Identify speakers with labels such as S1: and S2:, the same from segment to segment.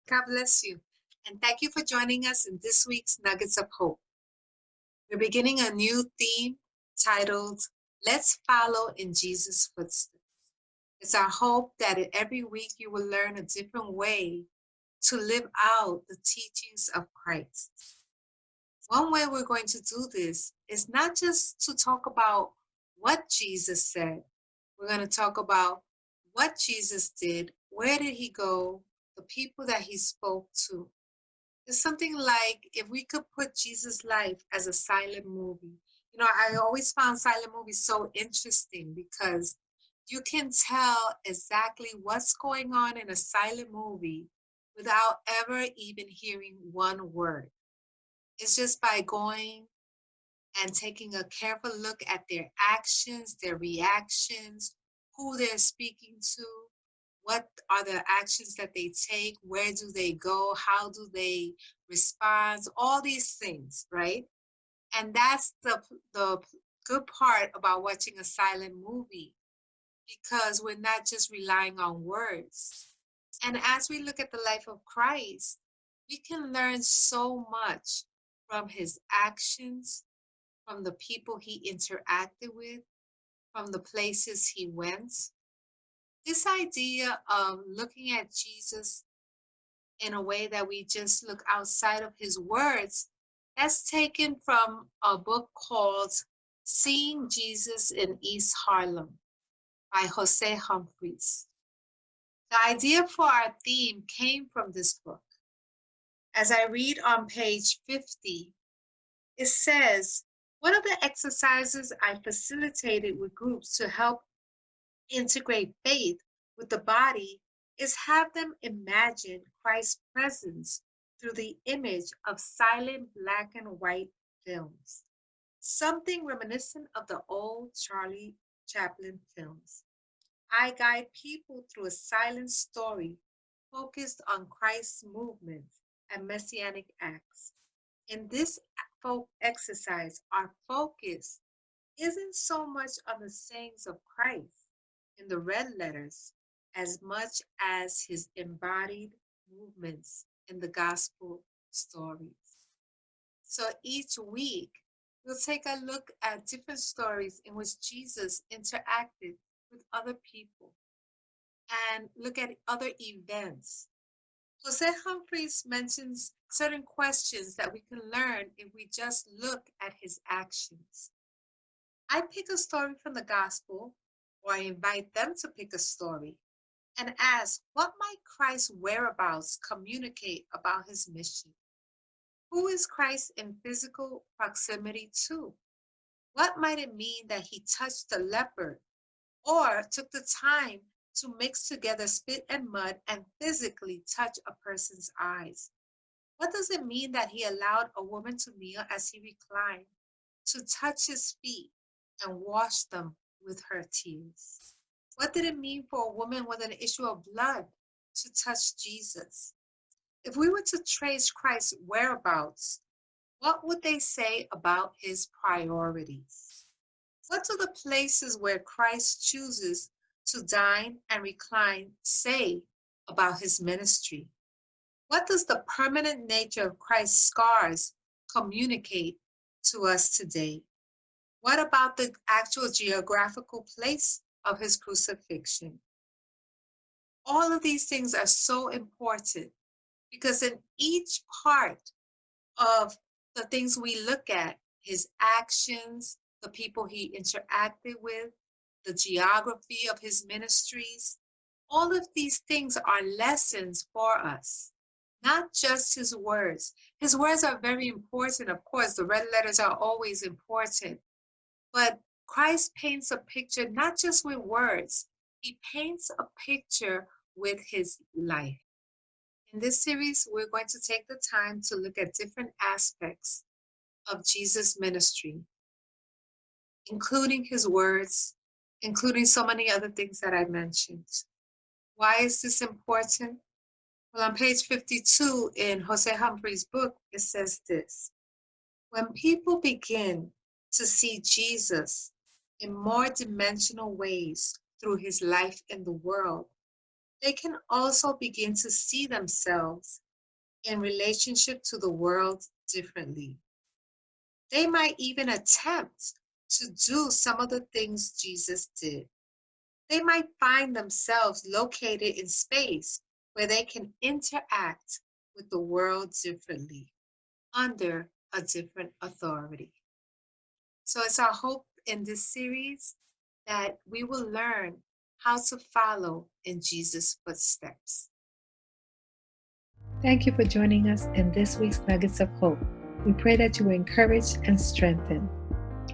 S1: God bless you. And thank you for joining us in this week's Nuggets of Hope. We're beginning a new theme titled, Let's Follow in Jesus' Footsteps. It's our hope that every week you will learn a different way to live out the teachings of Christ. One way we're going to do this is not just to talk about what Jesus said. We're going to talk about what Jesus did, where did he go, the people that he spoke to. It's something like if we could put Jesus' life as a silent movie. You know, I always found silent movies so interesting because you can tell exactly what's going on in a silent movie without ever even hearing one word. It's just by going and taking a careful look at their actions, their reactions, who they're speaking to, what are the actions that they take, where do they go, how do they respond, all these things, right? And that's the good part about watching a silent movie, because we're not just relying on words. And as we look at the life of Christ, we can learn so much from his actions, from the people he interacted with, from the places he went. This idea of looking at Jesus in a way that we just look outside of his words, that's taken from a book called Seeing Jesus in East Harlem by Jose Humphreys. The idea for our theme came from this book. As I read on page 50, it says, one of the exercises I facilitated with groups to help integrate faith with the body is have them imagine Christ's presence through the image of silent black and white films, something reminiscent of the old Charlie Chaplin films. I guide people through a silent story focused on Christ's movements and messianic acts. In this folk exercise, our focus isn't so much on the sayings of Christ in the red letters as much as his embodied movements in the gospel stories. So each week, we'll take a look at different stories in which Jesus interacted with other people and look at other events. Jose Humphreys mentions certain questions that we can learn if we just look at his actions. I pick a story from the gospel, or I invite them to pick a story, and ask, what might Christ's whereabouts communicate about his mission? Who is Christ in physical proximity to? What might it mean that he touched the leopard or took the time to mix together spit and mud and physically touch a person's eyes? What does it mean that he allowed a woman to kneel as he reclined, to touch his feet and wash them with her tears? What did it mean for a woman with an issue of blood to touch Jesus? If we were to trace Christ's whereabouts, what would they say about his priorities? What do the places where Christ chooses to dine and recline say about his ministry? What does the permanent nature of Christ's scars communicate to us today? What about the actual geographical place of his crucifixion? All of these things are so important because in each part of the things we look at, his actions, the people he interacted with, the geography of his ministries, all of these things are lessons for us, not just his words. His words are very important. Of course, the red letters are always important, but Christ paints a picture, not just with words, he paints a picture with his life. In this series, we're going to take the time to look at different aspects of Jesus' ministry, including his words, including so many other things that I mentioned. Why is this important? Well, on page 52 in Jose Humphrey's book, it says this: when people begin to see Jesus in more dimensional ways through his life in the world, They can also begin to see themselves in relationship to the world differently. They might even attempt to do some of the things Jesus did. They might find themselves located in space where they can interact with the world differently under a different authority. So it's our hope in this series that we will learn how to follow in Jesus' footsteps.
S2: Thank you for joining us in this week's Nuggets of Hope. We pray that you were encouraged and strengthened.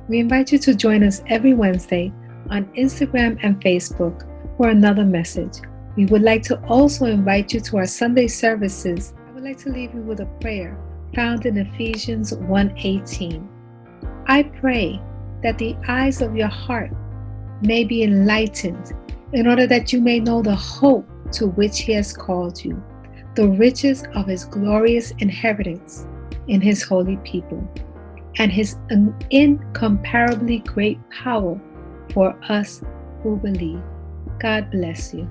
S2: We invite you to join us every Wednesday on Instagram and Facebook for another message. We would like to also invite you to our Sunday services. I would like to leave you with a prayer found in Ephesians 1:18. I pray that the eyes of your heart may be enlightened in order that you may know the hope to which he has called you, the riches of his glorious inheritance in his holy people, and his incomparably great power for us who believe. God bless you.